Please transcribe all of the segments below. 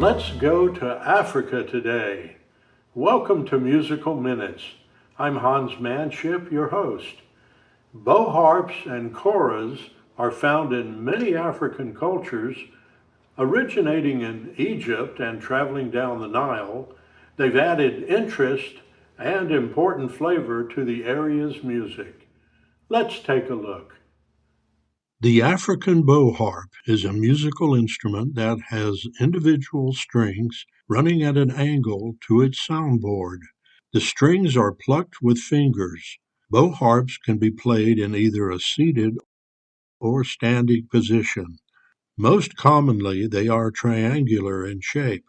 Let's go to Africa today. Welcome to Musical Minutes. I'm Hans Manship, your host. Bow harps and koras are found in many African cultures, originating in Egypt and traveling down the Nile. They've added interest and important flavor to the area's music. Let's take a look. The African bow harp is a musical instrument that has individual strings running at an angle to its soundboard. The strings are plucked with fingers. Bow harps can be played in either a seated or standing position. Most commonly, they are triangular in shape.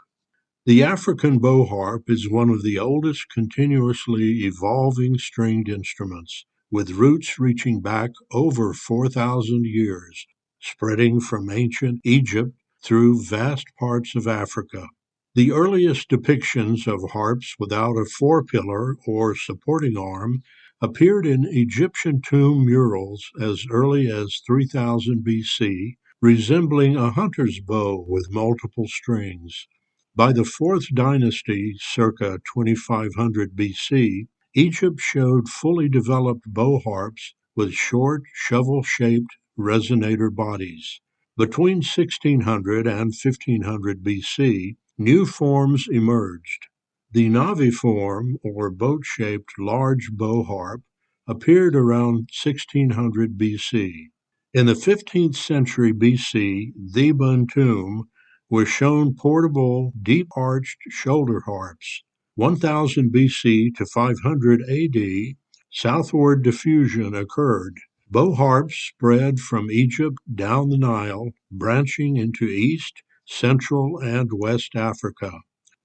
The African bow harp is one of the oldest continuously evolving stringed instruments, with roots reaching back over 4,000 years, spreading from ancient Egypt through vast parts of Africa. The earliest depictions of harps without a four-pillar or supporting arm appeared in Egyptian tomb murals as early as 3000 BC, resembling a hunter's bow with multiple strings. By the Fourth Dynasty, circa 2500 BC, Egypt showed fully developed bow harps with short, shovel-shaped resonator bodies. Between 1600 and 1500 BC, new forms emerged. The naviform, or boat-shaped large bow harp, appeared around 1600 BC. In the 15th century BC, Theban tomb were shown portable, deep-arched shoulder harps. 1000 BC to 500 AD, southward diffusion occurred. Bow harps spread from Egypt down the Nile, branching into East, Central, and West Africa.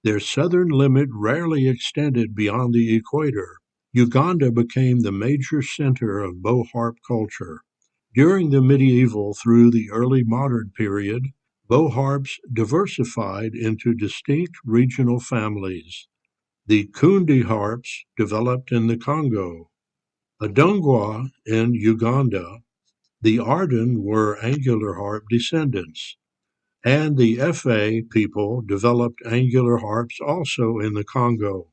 Their southern limit rarely extended beyond the equator. Uganda became the major center of bow harp culture. During the medieval through the early modern period, bow harps diversified into distinct regional families. The Kundi harps developed in the Congo, Adungwa in Uganda. The Arden were angular harp descendants, and the Fa people developed angular harps also in the Congo.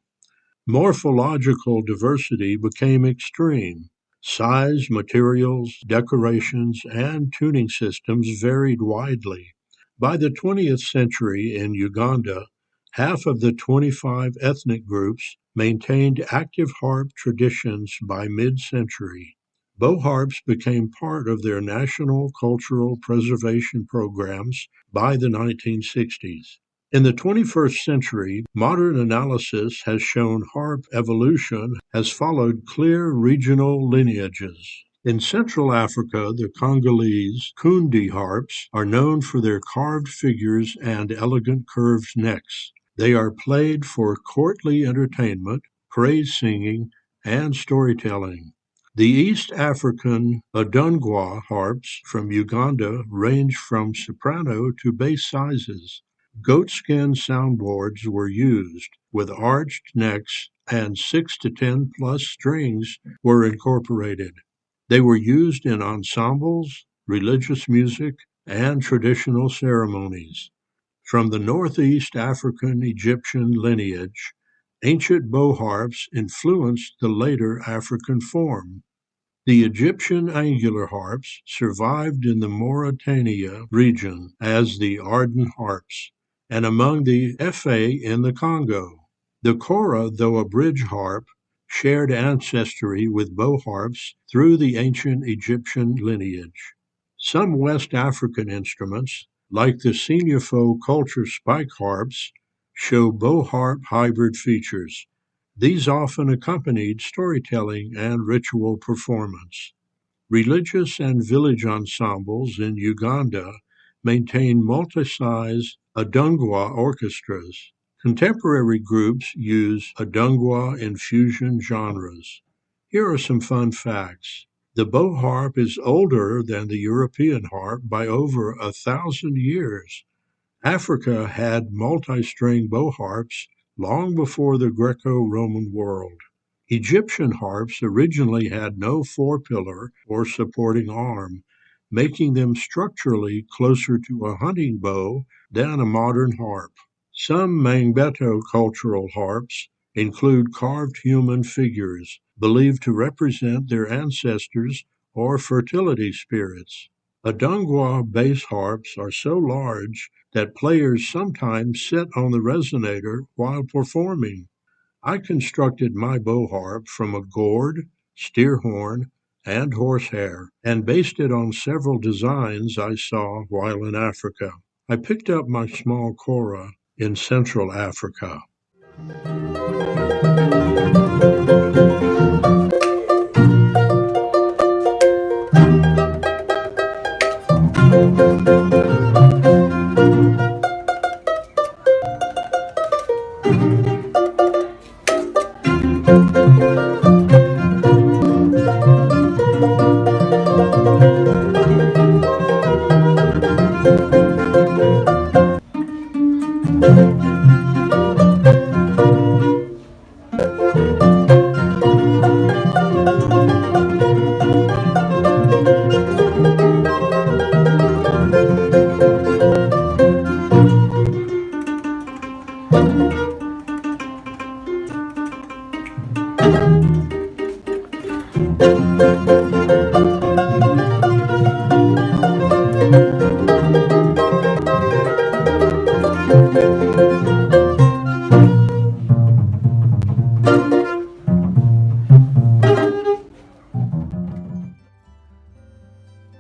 Morphological diversity became extreme. Size, materials, decorations, and tuning systems varied widely. By the 20th century in Uganda, half of the 25 ethnic groups maintained active harp traditions by mid-century. Bow harps became part of their national cultural preservation programs by the 1960s. In the 21st century, modern analysis has shown harp evolution has followed clear regional lineages. In Central Africa, the Congolese Kundi harps are known for their carved figures and elegant curved necks. They are played for courtly entertainment, praise singing, and storytelling. The East African Adungwa harps from Uganda range from soprano to bass sizes. Goatskin soundboards were used, with arched necks, and 6 to 10 plus strings were incorporated. They were used in ensembles, religious music, and traditional ceremonies. From the Northeast African Egyptian lineage, ancient bow harps influenced the later African form. The Egyptian angular harps survived in the Mauritania region as the Arden harps, and among the Fa in the Congo. The Kora, though a bridge harp, shared ancestry with bow harps through the ancient Egyptian lineage. Some West African instruments, like the Seniafo culture spike harps, show bow harp hybrid features. These often accompanied storytelling and ritual performance. Religious and village ensembles in Uganda maintain multi-size Adungwa orchestras. Contemporary groups use Adungwa in fusion genres. Here are some fun facts. The bow harp is older than the European harp by over 1,000 years. Africa had multi-string bow harps long before the Greco-Roman world. Egyptian harps originally had no four-pillar or supporting arm, making them structurally closer to a hunting bow than a modern harp. Some Mangbetu cultural harps include carved human figures believed to represent their ancestors or fertility spirits. Adangwa bass harps are so large that players sometimes sit on the resonator while performing. I constructed my bow harp from a gourd, steer horn, and horsehair, and based it on several designs I saw while in Africa. I picked up my small Kora in Central Africa.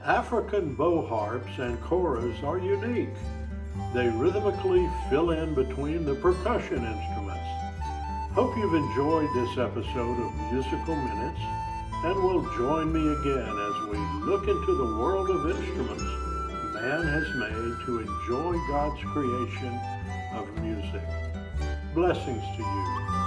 African bow harps and koras are unique. They rhythmically fill in between the percussion instruments. Hope you've enjoyed this episode of Musical Minutes and will join me again as we look into the world of instruments man has made to enjoy God's creation of music. Blessings to you.